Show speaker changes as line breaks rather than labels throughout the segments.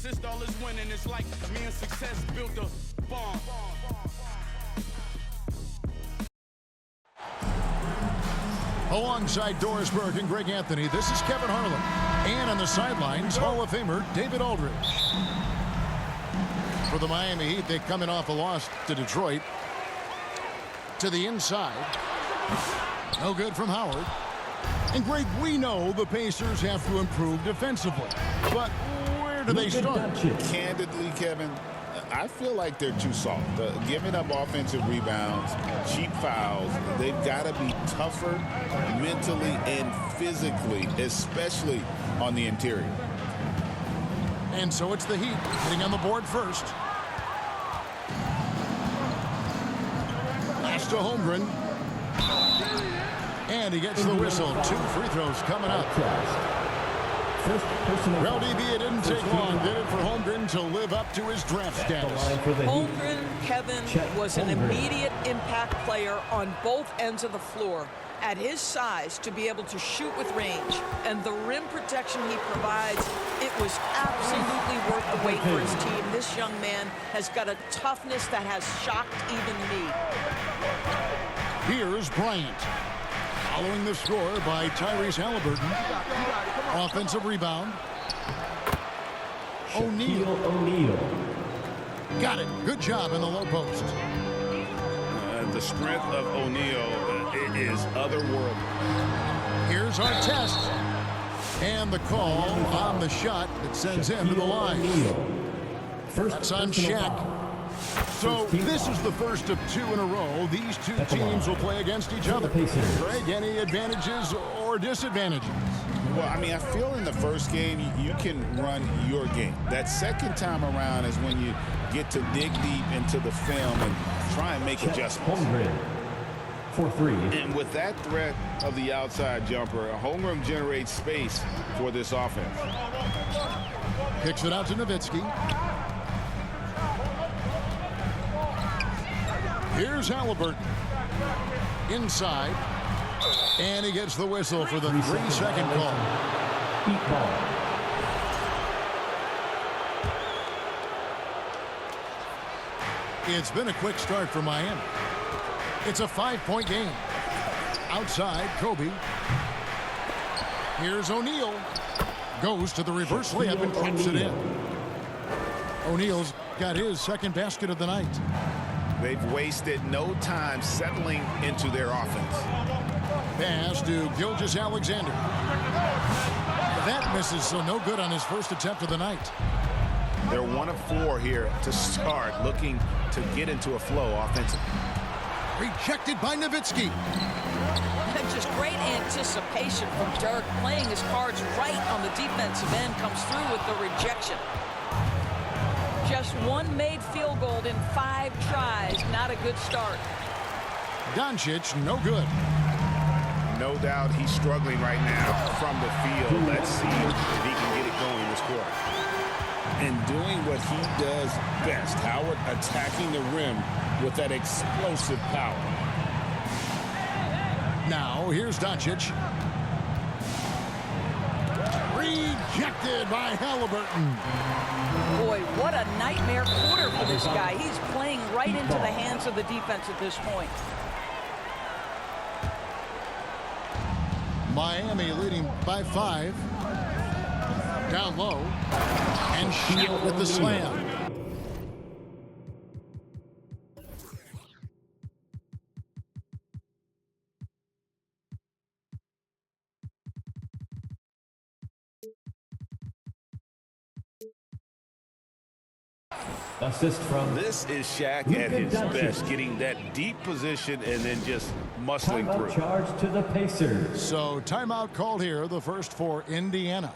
assist, all is winning. It's like me and success built a bond.
Alongside Doris Burke and Greg Anthony, this is Kevin Harlan. And on the sidelines, Hall of Famer David Aldridge. For the Miami Heat, they're coming off a loss to Detroit. To the inside. No good from Howard. And Greg, we know the Pacers have to improve defensively. But where do they start?
Candidly, Kevin, I feel like they're too soft. Giving up offensive rebounds, cheap fouls. They've got to be tougher mentally and physically, especially on the interior.
And so it's the Heat getting on the board first. Pass to Holmgren. And he gets the whistle. 2 free throws coming up. Well, DB, it didn't take long, did it, for Holmgren to live up to his draft status?
Holmgren, Kevin, was an immediate impact player on both ends of the floor. At his size, to be able to shoot with range and the rim protection he provides, it was absolutely worth the wait for his team. This young man has got a toughness that has shocked even me.
Here's Bryant. Following the score by Tyrese Halliburton. Offensive rebound. O'Neal. Got it. Good job in the low post.
The strength of O'Neal is otherworldly.
Here's our test. And the call on the shot that sends him to the line. That's on Shaq. So this is the first of 2 in a row. These two teams will play against each other. Greg, any advantages or disadvantages?
Well, I mean, I feel in the first game, you can run your game. That second time around is when you get to dig deep into the film and try and make adjustments.
For 3.
And with that threat of the outside jumper, Holmgren generates space for this offense.
Kicks it out to Nowitzki. Here's Halliburton. Inside. And he gets the whistle for the 3-second call.
Heat ball.
It's been a quick start for Miami. It's a 5-point game. Outside, Kobe. Here's O'Neal. Goes to the reverse layup and clips it in. O'Neal's got his second basket of the night.
They've wasted no time settling into their offense.
Pass to Gilgeous-Alexander. That misses, so no good on his first attempt of the night.
They're 1 of 4 here to start, looking to get into a flow offensively.
Rejected by Nowitzki.
And just great anticipation from Dirk, playing his cards right on the defensive end, comes through with the rejection. Just 1 made field goal in 5 tries. Not a good start.
Doncic, no good.
No doubt he's struggling right now from the field. Let's see if he can get it going this quarter. And doing what he does best, Howard, attacking the rim with that explosive power.
Now, here's Doncic. Rejected by Halliburton.
Boy, what a nightmare quarter for this guy. He's playing right into the hands of the defense at this point.
Miami leading by 5. Down low. And Shaq with the slam.
Assist from.
This is Shaq at his best, getting that deep position and then just muscling through.
Charge to the Pacers.
So timeout called here, the first for Indiana.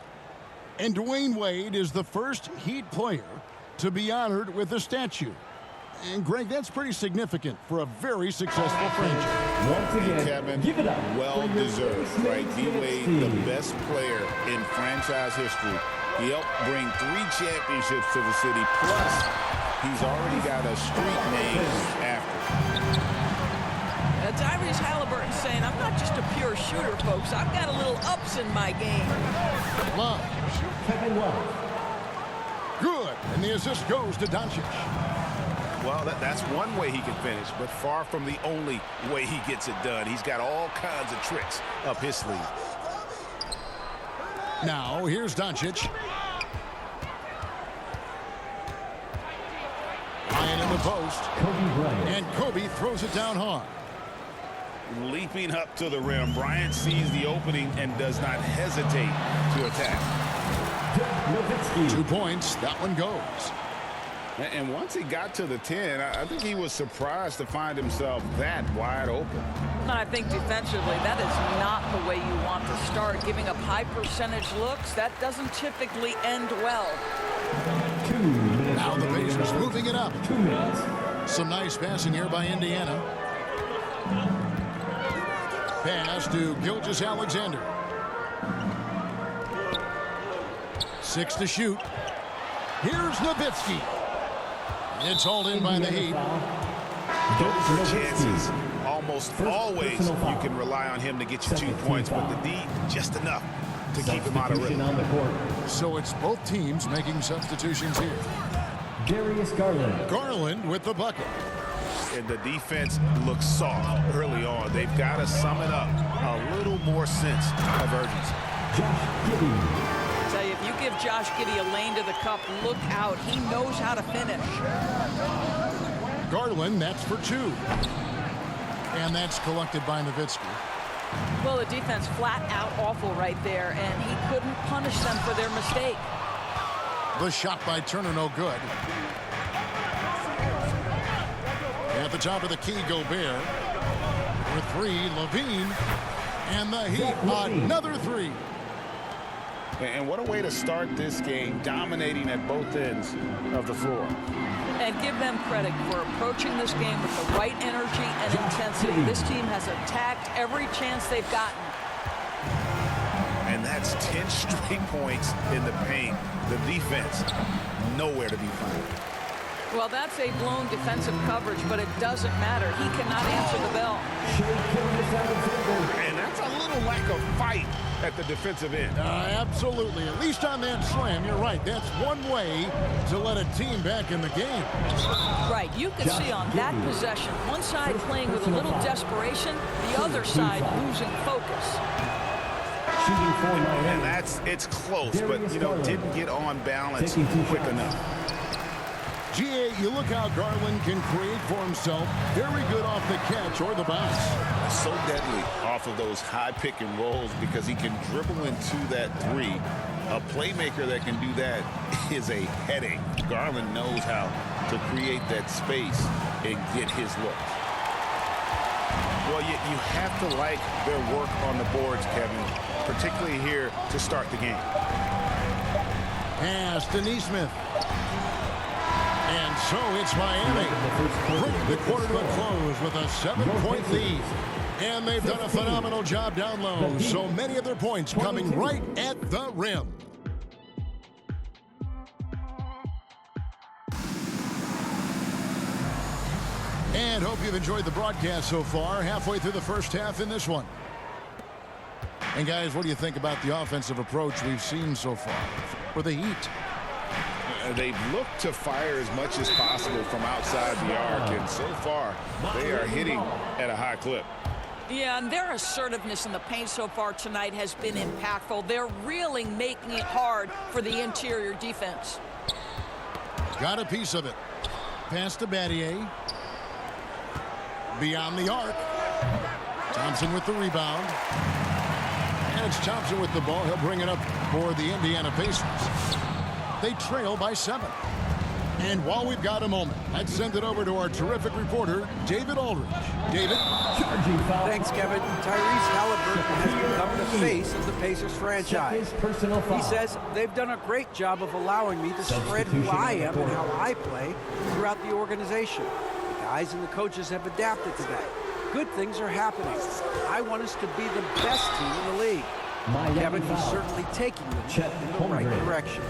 And Dwayne Wade is the first Heat player to be honored with a statue. And Greg, that's pretty significant for a very successful franchise.
Once again,
Kevin,
give it up.
well deserved, right? D-Wade, the best player in franchise history. He helped bring 3 championships to the city. Plus, he's already got a street name after.
Tyrese Halliburton saying, I'm not just a pure shooter, folks. I've got a little ups in my game.
Love.
Kevin Love.
Good. And the assist goes to Doncic.
Well, that's one way he can finish, but far from the only way he gets it done. He's got all kinds of tricks up his sleeve.
Now, here's Doncic. Ryan in the post.
Kobe Bryant.
And Kobe throws it down hard.
Leaping up to the rim, Bryant sees the opening and does not hesitate to attack.
Nowitzki.
2 points. That one goes.
And once he got to the 10, I think he was surprised to find himself that wide open.
And I think defensively, that is not the way you want to start. Giving up high percentage looks, that doesn't typically end well.
2 minutes.
Now the Pacers moving it up.
2 minutes.
Some nice passing here by Indiana. Pass to Gilgeous-Alexander. 6 to shoot. Here's Nowitzki. It's hauled in by the Heat.
Those are chances. Almost always you can rely on him to get you 2 points, but the D, just enough to keep him out of rhythm.
On the court.
So it's both teams making substitutions here.
Darius Garland.
Garland with the bucket.
And the defense looks soft early on. They've got to sum it up. A little more sense of urgency.
Josh Giddey.
I tell you, if you give Josh Giddey a lane to the cup, look out. He knows how to finish.
Garland, that's for 2. And that's collected by Nowitzki.
Well, the defense flat out awful right there, and he couldn't punish them for their mistake.
The shot by Turner, no good. At the top of the key, Gobert. For 3, Levine. And the Heat, another 3.
And what a way to start this game, dominating at both ends of the floor.
And give them credit for approaching this game with the right energy and intensity. This team has attacked every chance they've gotten.
And that's 10 straight points in the paint. The defense, nowhere to be found.
Well, that's a blown defensive coverage, but it doesn't matter. He cannot answer the bell.
And that's a little lack of fight at the defensive end.
Absolutely. At least on that slam, you're right. That's one way to let a team back in the game.
Right. You can see on that possession, one side playing with a little desperation, the other side losing focus.
And it's close, but, didn't get on balance quick enough.
GA, you look how Garland can create for himself. Very good off the catch or the bounce.
So deadly off of those high pick and rolls because he can dribble into that 3. A playmaker that can do that is a headache. Garland knows how to create that space and get his look. Well, you have to like their work on the boards, Kevin, particularly here to start the game.
Pass to Nesmith. And so it's Miami. Bring the quarter to a close with a 7-point lead. And they've done a phenomenal job down low. So many of their points coming right at the rim. And hope you've enjoyed the broadcast so far. Halfway through the first half in this one. And guys, what do you think about the offensive approach we've seen so far for the Heat?
They've looked to fire as much as possible from outside the arc, and so far they are hitting at a high clip.
Yeah, and their assertiveness in the paint so far tonight has been impactful. They're really making it hard for the interior defense.
Got a piece of it. Pass to Battier. Beyond the arc. Thompson with the rebound. And it's Thompson with the ball. He'll bring it up for the Indiana Pacers. They trail by 7. And while we've got a moment, let's send it over to our terrific reporter, David Aldridge. David?
Thanks, Kevin. Tyrese Halliburton has become the face of the Pacers franchise. He says they've done a great job of allowing me to spread who I am and how I play throughout the organization. The guys and the coaches have adapted to that. Good things are happening. I want us to be the best team in the league. Kevin, he's certainly taking them in the right direction.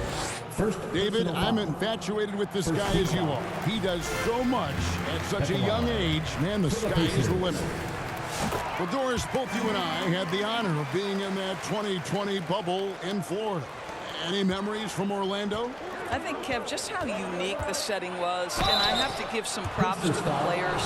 David, I'm infatuated with this guy as you are. He does so much at such a young age. Man, the sky is the limit. Well, Doris, both you and I had the honor of being in that 2020 bubble in Florida. Any memories from Orlando?
I think, Kev, just how unique the setting was, and I have to give some props to the players.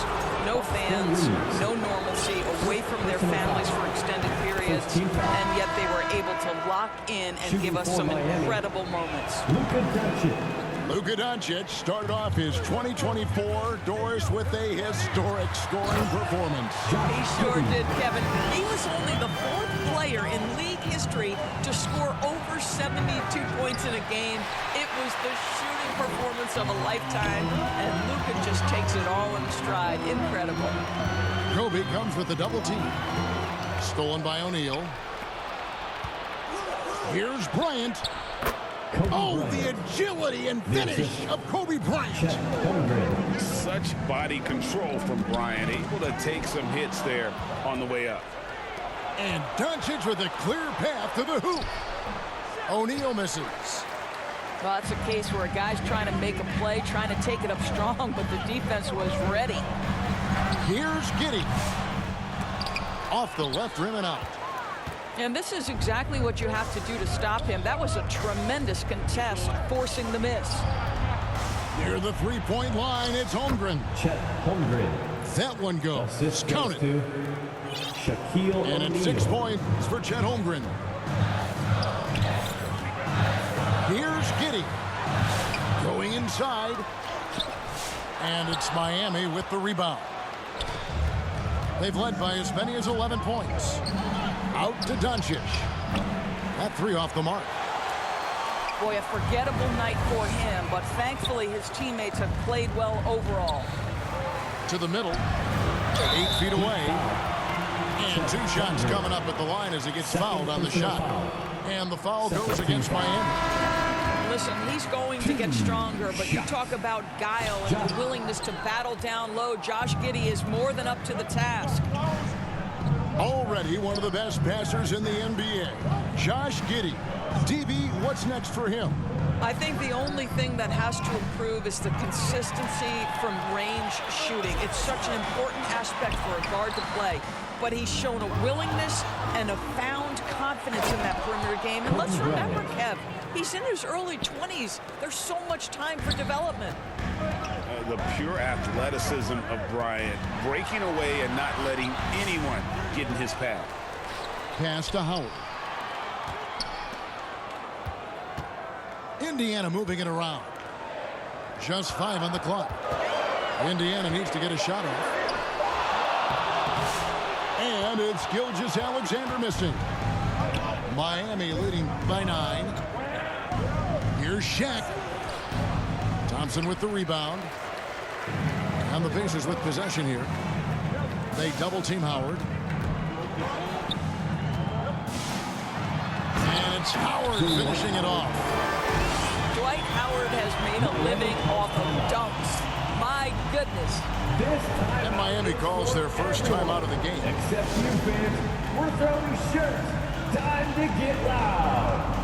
No fans, no normalcy, away from their families for extended periods, and yet they were able to lock in and give us some incredible moments.
Luka Doncic started off his 2024 Doris with a historic scoring performance.
He sure did, Kevin. He was only the fourth player in league history to score over 72 points in a game. It was the shooting performance of a lifetime, and Luka just takes it all in stride. Incredible.
Kobe comes with the double team. Stolen by O'Neal. Here's Bryant. Oh, the agility and finish of Kobe Bryant.
Such body control from Bryant, able to take some hits there on the way up.
And Doncic with a clear path to the hoop. O'Neal misses.
Well, that's a case where a guy's trying to make a play, trying to take it up strong, but the defense was ready.
Here's Giddey. Off the left rim and out.
And this is exactly what you have to do to stop him. That was a tremendous contest, forcing the miss.
Near the three-point line, it's Holmgren.
Chet Holmgren.
That one goes.
Assist
Count
goes
it.
to Shaquille
And
O'Neal.
it's 6 points for Chet Holmgren. Here's Giddey. Going inside. And it's Miami with the rebound. They've led by as many as 11 points. Out to Doncic. That three off the mark.
Boy, a forgettable night for him, but thankfully his teammates have played well overall.
To the middle. 8 feet away. And 2 shots coming up at the line as he gets fouled on the shot. And the foul goes against Miami.
Listen, he's going to get stronger, but you talk about guile and the willingness to battle down low. Josh Giddey is more than up to the task.
Already one of the best passers in the NBA. Josh Giddey. DB, what's next for him?
I think the only thing that has to improve is the consistency from range shooting. It's such an important aspect for a guard to play. But he's shown a willingness and a found confidence in that perimeter game. And let's remember, Kev, he's in his early 20s. There's so much time for development.
The pure athleticism of Bryant, breaking away and not letting anyone get in his path.
Pass to Howard. Indiana moving it around. Just 5 on the clock. Indiana needs to get a shot off. And it's Gilgeous-Alexander missing. Miami leading by 9. Here's Shaq. Thompson with the rebound. And the Pacers with possession here. They double team Howard. And it's Howard finishing it off.
Dwight Howard has made a living off of dunks. My goodness.
And Miami calls their first time out of the game.
Except you fans, we're throwing shirts. Time to get loud.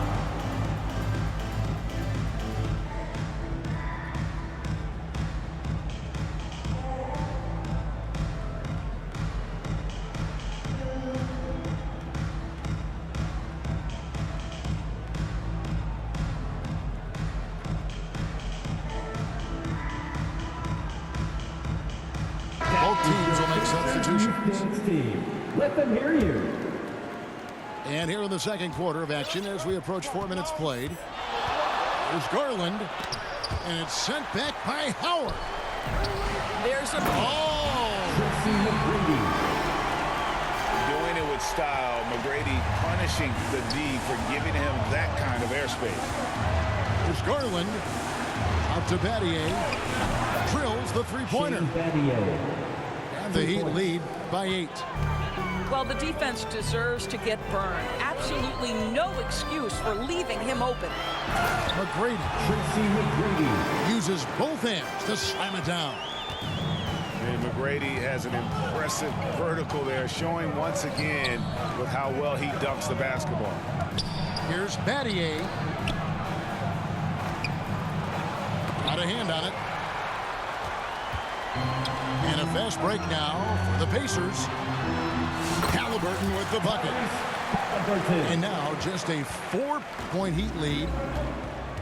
Both teams will make substitutions.
Let them hear you.
And here in the second quarter of action as we approach 4 minutes played. There's Garland. And it's sent back by Howard.
There's a...
Tracy McGrady.
Doing it with style. McGrady punishing the D for giving him that kind of airspace.
There's Garland. Out to Battier. Drills the three-pointer. And the Heat lead by 8.
Well, the defense deserves to get burned. Absolutely no excuse for leaving him open.
McGrady.
Tracy McGrady.
Uses both hands to slam it down.
And McGrady has an impressive vertical there, showing once again with how well he dunks the basketball.
Here's Battier. Got a hand on it. And a fast break now for the Pacers. Halliburton with the bucket. And now just a 4-point Heat lead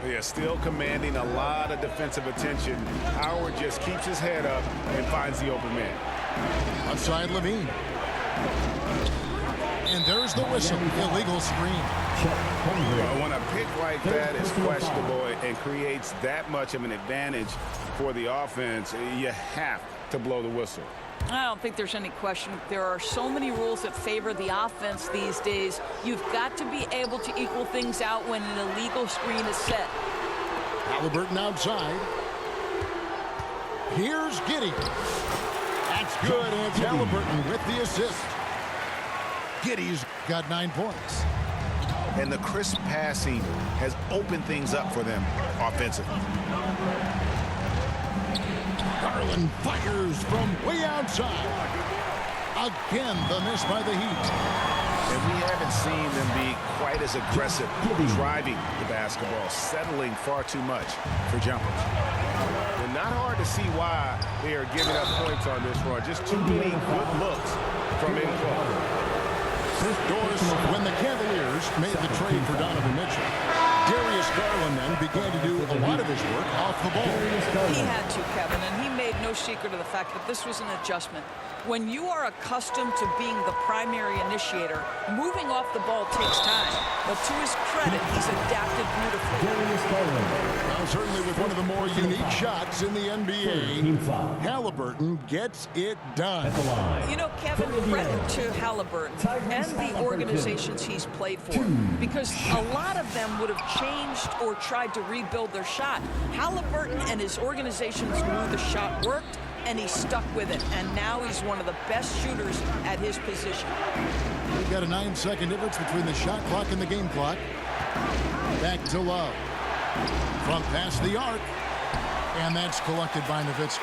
Yeah, still commanding a lot of defensive attention. Howard just keeps his head up and finds the open man.
Outside Levine. And there's the whistle. Illegal screen.
When a pick like that is questionable and creates that much of an advantage for the offense, you have to blow the whistle.
I don't think there's any question. There are so many rules that favor the offense these days. You've got to be able to equal things out when an illegal screen is set.
Halliburton outside. Here's Giddey. That's good, and it's Halliburton with the assist. Giddey's got 9 points.
And the crisp passing has opened things up for them offensively.
Garland fires from way outside. Again, the miss by the Heat.
And we haven't seen them be quite as aggressive driving the basketball, settling far too much for jumpers. And not hard to see why they are giving up points on this run. Just too many good looks from in close.
Doris, when the Cavaliers made the trade for Donovan Mitchell, Darius Garland then began to do a lot of his work off the ball.
He had to, Kevin, and he made no secret of the fact that this was an adjustment. When you are accustomed to being the primary initiator, moving off the ball takes time. But to his credit, he's adapted beautifully.
Now, certainly with one of the more unique shots in the NBA, Halliburton gets it done.
You know, Kevin, credit to Halliburton and the organizations he's played for, because a lot of them would have changed or tried to rebuild their shot. Halliburton and his organizations knew the shot worked, and he stuck with it, and now he's one of the best shooters at his position.
We've got a 9-second difference between the shot clock and the game clock. Back to Love. From past the arc, and that's collected by Nowitzki.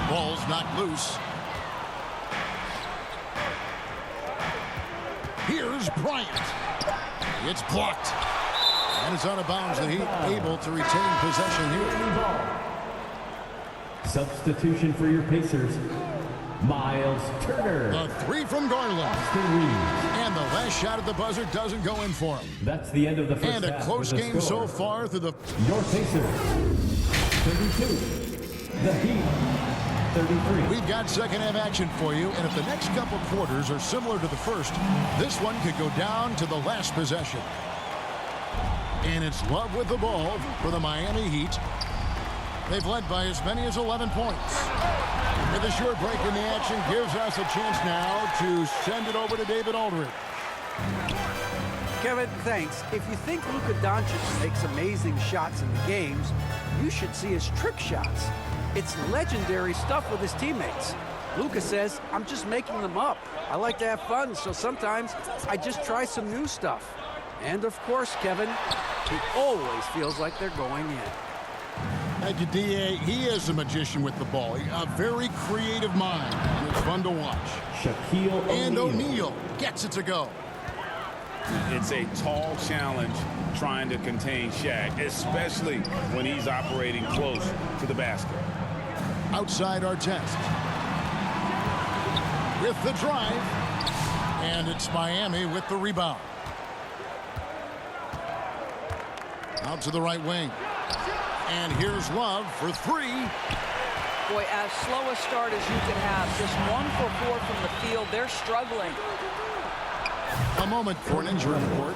Ball's knocked loose. Here's Bryant. It's blocked. And it's out of bounds. The Heat able to retain possession here.
Substitution for your Pacers, Miles Turner.
The three from Garland. And the last shot at the buzzer doesn't go in for him.
That's the end of the first half.
And a close game so far through the...
Your Pacers, 32. The Heat, 33.
We've got second half action for you, and if the next couple quarters are similar to the first, this one could go down to the last possession. And it's Love with the ball for the Miami Heat. They've led by as many as 11 points. And the short break in the action gives us a chance now to send it over to David Aldridge.
Kevin, thanks. If you think Luka Doncic makes amazing shots in the games, you should see his trick shots. It's legendary stuff with his teammates. Luka says, I'm just making them up. I like to have fun, so sometimes I just try some new stuff. And of course, Kevin, he always feels like they're going in.
Thank you, D.A. He is a magician with the ball. A very creative mind. It's fun to watch.
Shaquille O'Neal.
And O'Neal gets it to go.
It's a tall challenge trying to contain Shaq, especially when he's operating close to the basket.
Outside Artest. With the drive. And it's Miami with the rebound. Out to the right wing. And here's Love for three.
Boy, as slow a start as you could have. Just 1 for 4 from the field. They're struggling.
A moment for an injury report.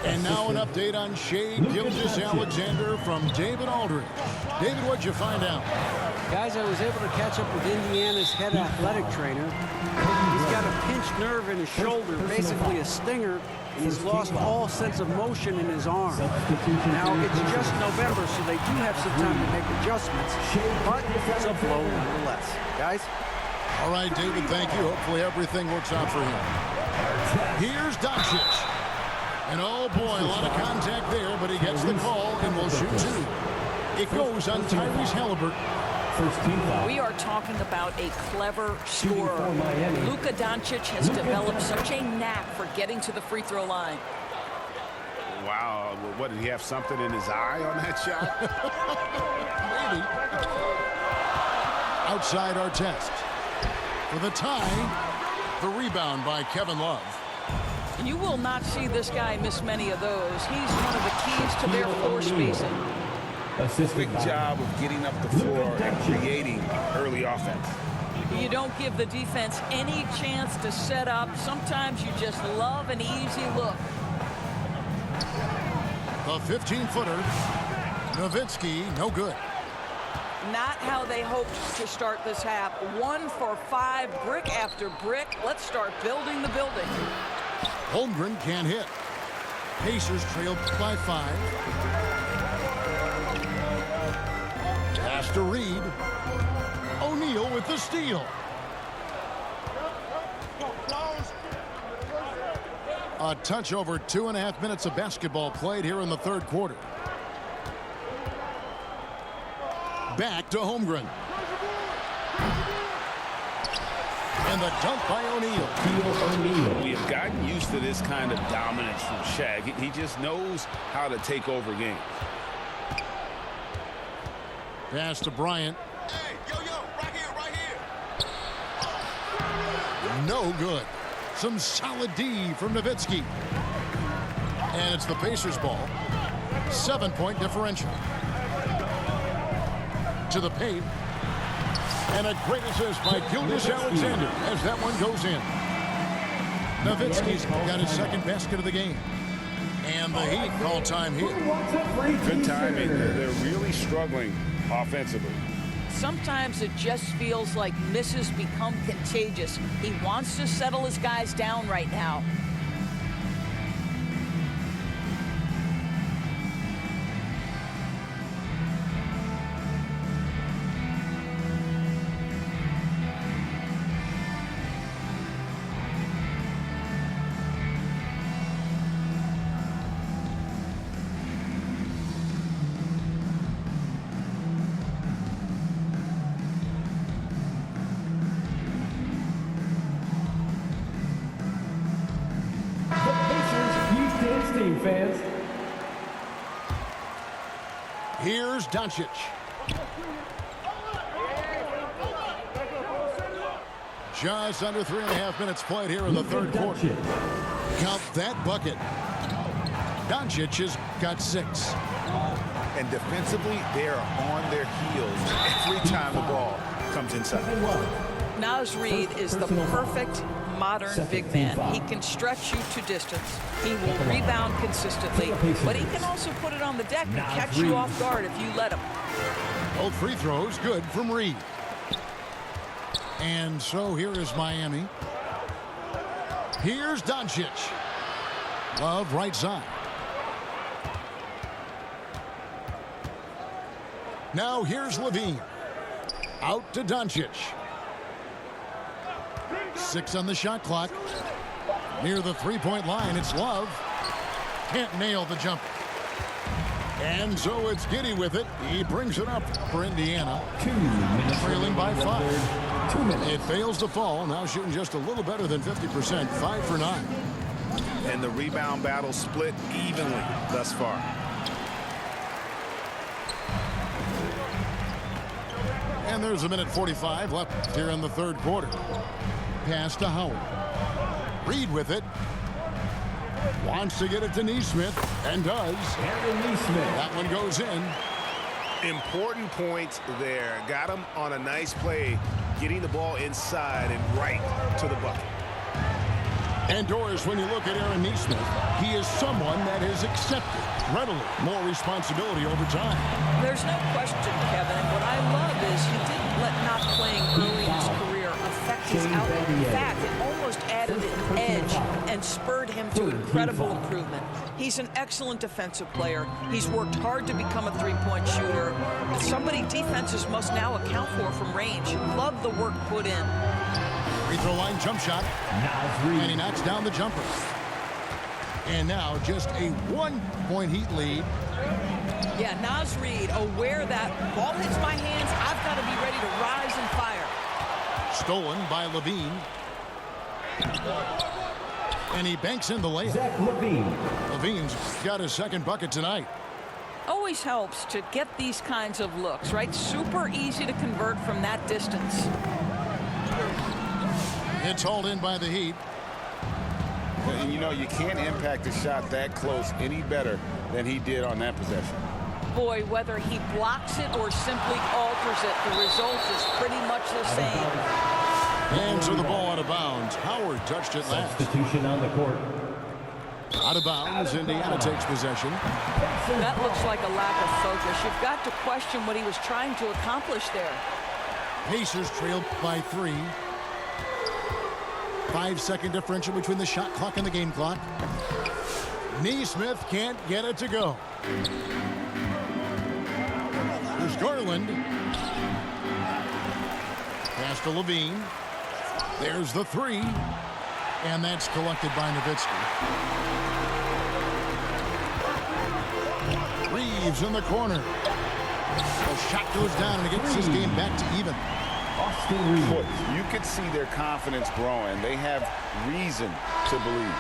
And now an update on Shai Gilgeous-Alexander from David Aldridge. David, what'd you find out?
Guys, I was able to catch up with Indiana's head athletic trainer. He's got a pinched nerve in his shoulder, basically a stinger, and he's lost all sense of motion in his arm. Now, it's just November, so they do have some time to make adjustments, but it's a blow nonetheless. Guys?
All right, David, thank you. Hopefully everything works out for him. Here's Doncic. And oh boy, a lot of contact there, but he gets the call and will shoot two. It goes on Tyrese Halliburton.
We are talking about a clever scorer. Luka Doncic has developed such a knack for getting to the free throw line.
Wow, what, did he have something in his eye on that shot?
Maybe. Outside Artest. For the tie, the rebound by Kevin Love.
And you will not see this guy miss many of those. He's one of the keys to their floor spacing.
Big job of getting up the floor and creating early offense.
You don't give the defense any chance to set up. Sometimes you just love an easy look.
The 15-footer, Nowitzki, no good.
Not how they hoped to start this half. 1 for 5, brick after brick. Let's start building the building.
Holmgren can't hit. Pacers trailed by 5. Pass to Reed. O'Neal with the steal. A touch over 2.5 minutes of basketball played here in the third quarter. Back to Holmgren. And the dunk by O'Neal.
We have gotten used to this kind of dominance from Shaq. He just knows how to take over games.
Pass to Bryant.
Hey, yo, right here.
No good. Some solid D from Nowitzki. And it's the Pacers ball. 7-point differential. To the paint. And a great assist by Gilgeous-Alexander as that one goes in. Nowitzki's got his second basket of the game. And the Heat call time here.
Good timing. They're really struggling offensively.
Sometimes it just feels like misses become contagious. He wants to settle his guys down right now.
Fans.
Here's Doncic. Just under 3.5 minutes played here in the third quarter. Count that bucket. Doncic has got 6.
And defensively, they are on their heels every time the ball comes inside.
Naz Reid is the perfect modern big man. He can stretch you to distance. He will rebound consistently, but he can also put it on the deck and catch you off guard if you let him.
Both free throws good from Reed. And so here is Miami. Here's Doncic. Love right side. Now here's Levine. Out to Doncic. 6 on the shot clock. Near the three-point line, it's Love. Can't nail the jumper. And so it's Giddey with it. He brings it up for Indiana.
2 minutes
Trailing by 5.
2 minutes.
It fails to fall. Now shooting just a little better than 50%. 5 for 9.
And the rebound battle split evenly thus far.
And there's 1:45 left here in the third quarter. Pass to Howard. Reed with it. Wants to get it to Nesmith, and does. That one goes in.
Important points there. Got him on a nice play, getting the ball inside and right to the bucket.
And Doris, when you look at Aaron Nesmith, he is someone that has accepted readily more responsibility over time.
There's no question, Kevin. And what I love is he didn't let not playing early in his career affect his outlook. In fact, it almost added an edge and spurred him to incredible improvement. He's an excellent defensive player. He's worked hard to become a three-point shooter. Somebody defenses must now account for from range. Love the work put in.
Free throw line jump shot. And he knocks down the jumper. And now just a 1-point Heat lead.
Yeah, Naz Reid, aware that ball hits my hands, I've got to be ready to rise and fire.
Stolen by Levine. And he banks in the layup.
Zach Levine.
Levine's got his second bucket tonight.
Always helps to get these kinds of looks, right? Super easy to convert from that distance.
It's hauled in by the Heat.
And you know, you can't impact a shot that close any better than he did on that possession.
Boy, whether he blocks it or simply alters it, the result is pretty much the same.
And so the ball out of bounds. Howard touched it last.
Substitution on the court.
Out of bounds, Indiana takes possession.
That looks like a lack of focus. You've got to question what he was trying to accomplish there.
Pacers trail by 3. 5-second differential between the shot clock and the game clock. Neesmith can't get it to go. Here's Garland. Pass to Levine. There's the 3. And that's collected by Nowitzki. Reeves in the corner. The shot goes down and it gets this game back to even.
Austin Reeves.
Look, you could see their confidence growing. They have reason to believe.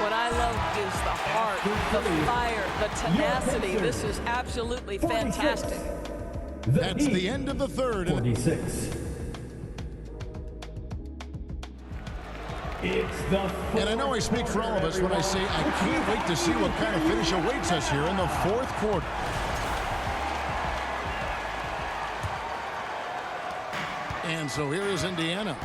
What I love is the heart, the fire, the tenacity. This is absolutely fantastic.
That's the end of the third.
46. It's the
And I know I speak for all of us when I say I can't wait to see what kind of finish awaits us here in the fourth quarter. And so here is Indiana.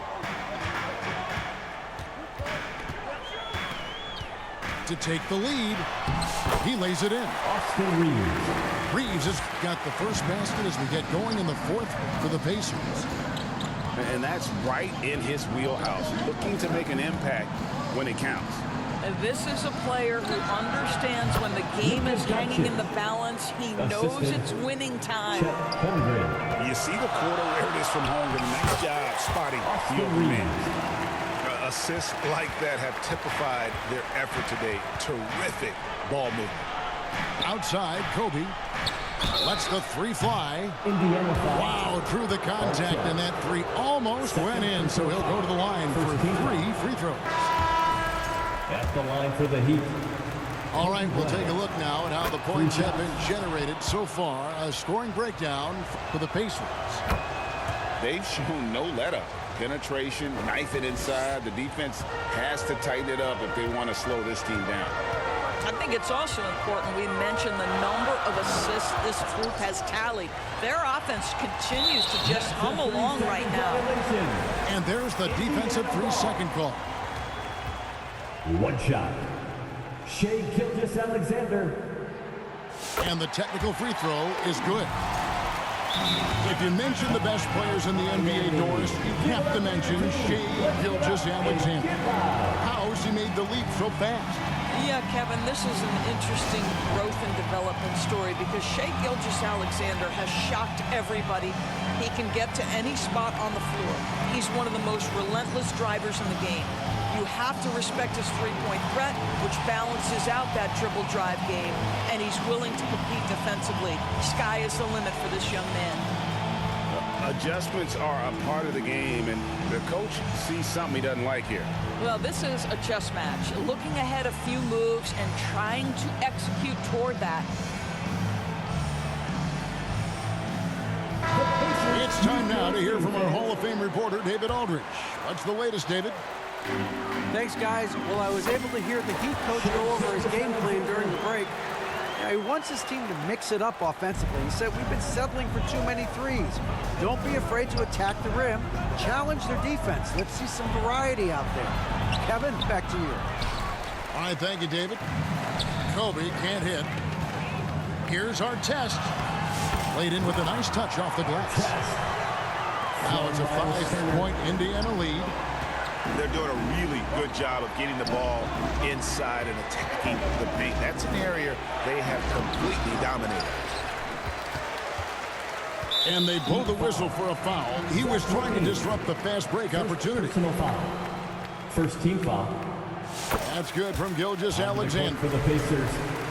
To take the lead. He lays it in.
Austin Reeves.
Reeves has got the first basket as we get going in the fourth for the Pacers.
And that's right in his wheelhouse, looking to make an impact when it counts.
And this is a player who understands when the game is hanging in the balance. He knows it's winning time.
You see the quarter awareness from Holmgren. Nice job spotting the open man. Assists like that have typified their effort today. Terrific ball movement.
Outside, Kobe lets the 3 fly.
Indiana foul.
Wow, through the contact, and that 3 almost went in, so he'll go to the line for 3 free throws.
At the line for the Heat.
All right, we'll take a look now at how the points have been generated so far. A scoring breakdown for the Pacers.
They've shown no let-up. Penetration, knife it inside. The defense has to tighten it up if they want to slow this team down.
I think it's also important we mention the number of assists this group has tallied. Their offense continues to just hum along right now.
And there's the defensive 3-second call.
One shot. Shai Gilgeous-Alexander.
And the technical free throw is good. If you mention the best players in the NBA, Doris, you have to mention Shai Gilgeous-Alexander. How's he made the leap so fast?
Yeah, Kevin, this is an interesting growth and development story because Shai Gilgeous-Alexander has shocked everybody. He can get to any spot on the floor. He's one of the most relentless drivers in the game. You have to respect his three-point threat, which balances out that dribble drive game, and he's willing to compete defensively. Sky is the limit for this young man.
Adjustments are a part of the game, and the coach sees something he doesn't like here.
Well, this is a chess match, looking ahead a few moves and trying to execute toward that.
It's time now to hear from our Hall of Fame reporter, David Aldridge. What's the latest, David?
Thanks, guys. Well, I was able to hear the Heat coach go over his game plan during the break. He wants his team to mix it up offensively. He said, we've been settling for too many threes. Don't be afraid to attack the rim. Challenge their defense. Let's see some variety out there. Kevin, back to you.
All right, thank you, David. Kobe can't hit. Here's our test. Played in with a nice touch off the glass. Now it's a 5-point Indiana lead.
They're doing a really good job of getting the ball inside and attacking the paint. That's an area they have completely dominated.
And they blow the whistle for a foul. He was trying to disrupt the fast break opportunity.
Personal foul. First team foul.
That's good from Gilgeous-Alexander.
For the Pacers.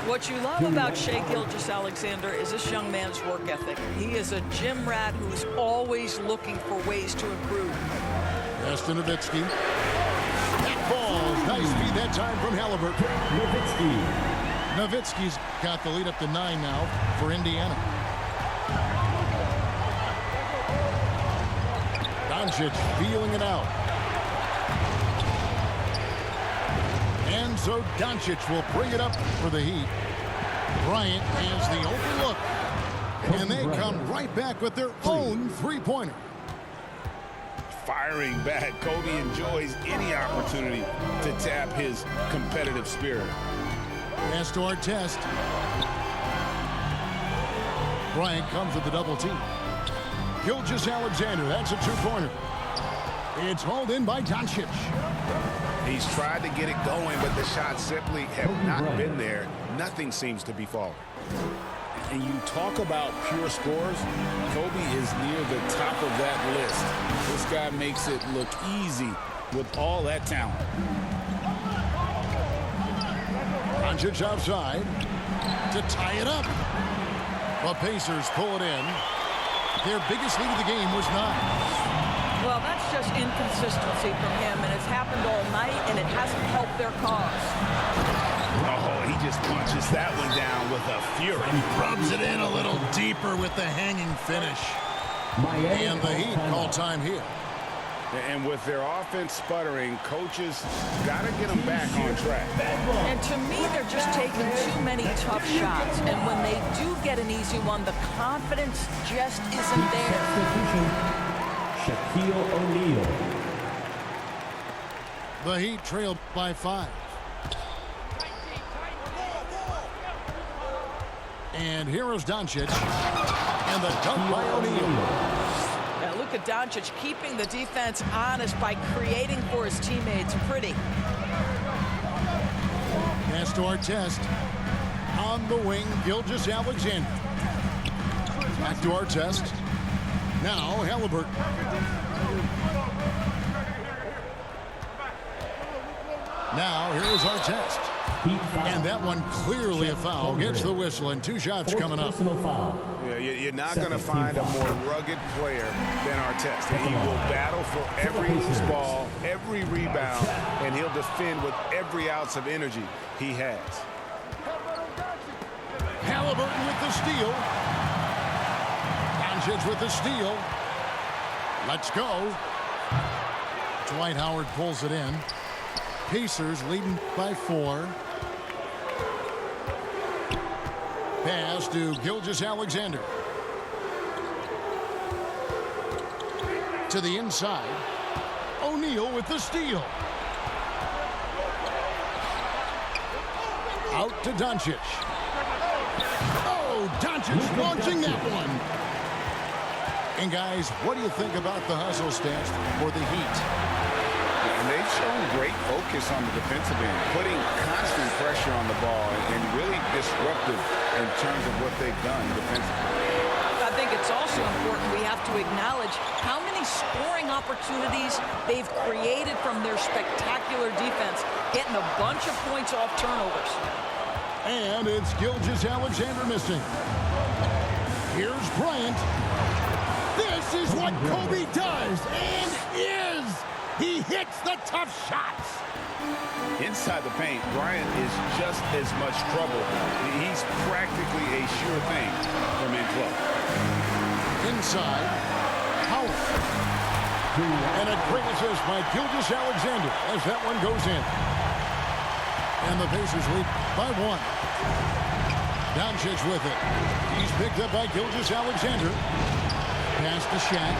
What you love about Shai Gilgeous-Alexander is this young man's work ethic. He is a gym rat who's always looking for ways to improve.
Pass to Nowitzki. That ball, nice feed that time from Halliburton. Nowitzki's got the lead up to 9 now for Indiana. Doncic feeling it out. And so Doncic will bring it up for the Heat. Bryant has the open look. And they come right back with their own three-pointer.
Firing back, Kobe enjoys any opportunity to tap his competitive spirit.
Pass to Artest. Bryant comes with the double team. Gilgeous-Alexander, that's a two-pointer. It's hauled in by Doncic.
He's tried to get it going, but the shots simply have not been there. Nothing seems to be falling. And you talk about pure scores, Kobe is near the top of that list. This guy makes it look easy with all that talent.
Doncic outside to tie it up. The Pacers pull it in. Their biggest lead of the game was 9.
Well, that's just inconsistency from him, and it's happened all night, and it hasn't helped their cause.
Oh, he just punches that one down with a fury.
Rubs it in a little deeper with the hanging finish. And the Heat call time here.
And with their offense sputtering, coaches got to get them back on track.
And to me, they're just taking too many tough shots. And when they do get an easy one, the confidence just isn't there.
Shaquille O'Neal.
The Heat trail by 5. And here is Doncic. And the dunk by O'Neal.
Now Luka Doncic keeping the defense honest by creating for his teammates. Pretty.
Pass to Artest. On the wing, Gilgeous-Alexander. Back to Artest. Now Halliburton. Now here is Artest. And that one clearly a foul. Gets the whistle, and 2 shots coming up.
Yeah, you're not going to find a more rugged player than Artest. He will battle for every loose ball, every rebound, and he'll defend with every ounce of energy he has.
Halliburton with the steal. Doncic with the steal. Let's go. Dwight Howard pulls it in. Pacers leading by 4. Pass to Gilgeous-Alexander. To the inside. O'Neal with the steal. Out to Doncic. Oh, Doncic launching that one. And guys, what do you think about the hustle stats for the Heat?
And they've shown great focus on the defensive end, putting constant pressure on the ball and really disruptive in terms of what they've done defensively.
I think it's also important we have to acknowledge how many scoring opportunities they've created from their spectacular defense, getting a bunch of points off turnovers.
And it's Gilgeous-Alexander missing. Here's Bryant. This is what Kobe does and is. He hits the tough shots.
Inside the paint, Bryant is just as much trouble. He's practically a sure thing from in close.
Inside, Howard. And a great assist by Gilgeous-Alexander as that one goes in. And the Pacers lead by 1. Doncic with it. He's picked up by Gilgeous-Alexander. Pass to Shaq.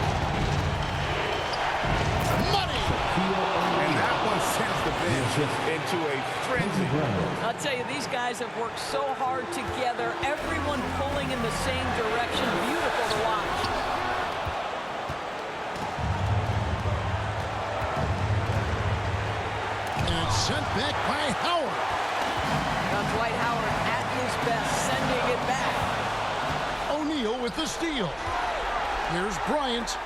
And that one sends the bench into a frenzy.
I'll tell you, these guys have worked so hard together, everyone pulling in the same direction. Beautiful to watch.
And it's sent back by Howard.
Now Dwight Howard at his best, sending it back.
O'Neal with the steal. Here's Bryant.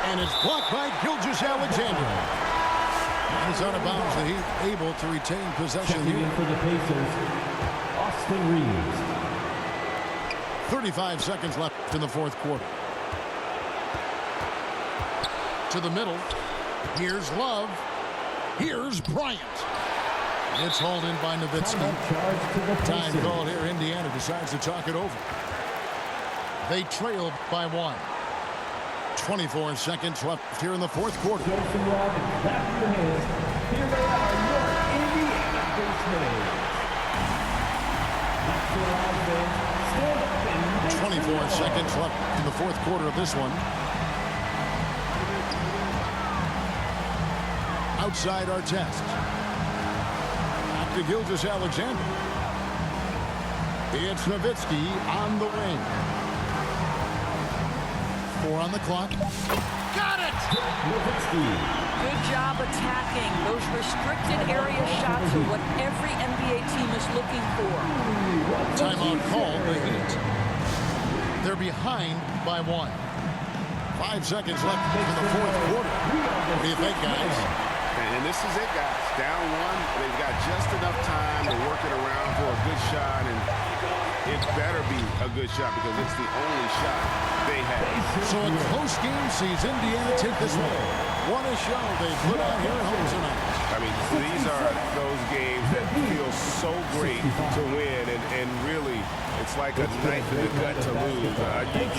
And it's blocked by Gilgeous-Alexander. He's out of bounds. The Heat able to retain possession here.
For the Pacers, Austin Reeves.
35 seconds left in the fourth quarter. To the middle. Here's Love. Here's Bryant. It's hauled in by Nowitzki. Time called here. Indiana decides to talk it over. They trail by 1. 24 seconds left here in the fourth quarter.
Here they are, your Indiana Stand up and
24 seconds left in the fourth quarter of this one. Outside Artest. Back to Gilgeous-Alexander. It's Nowitzki on the wing. 4 on the clock. Got it!
Good job attacking. Those restricted area shots are what every NBA team is looking for.
Timeout called the Heat. They're behind by 1. 5 seconds left in the fourth quarter. What do you think, guys?
And this is it, guys. Down 1. They've got just enough time to work it around for a good shot, and it better be a good shot because it's the only shot they have.
So a close game sees Indiana take this one. What a show they put on here at home tonight.
I mean, these are those games that feel so great to win, and really, it's like a knife in the gut to lose.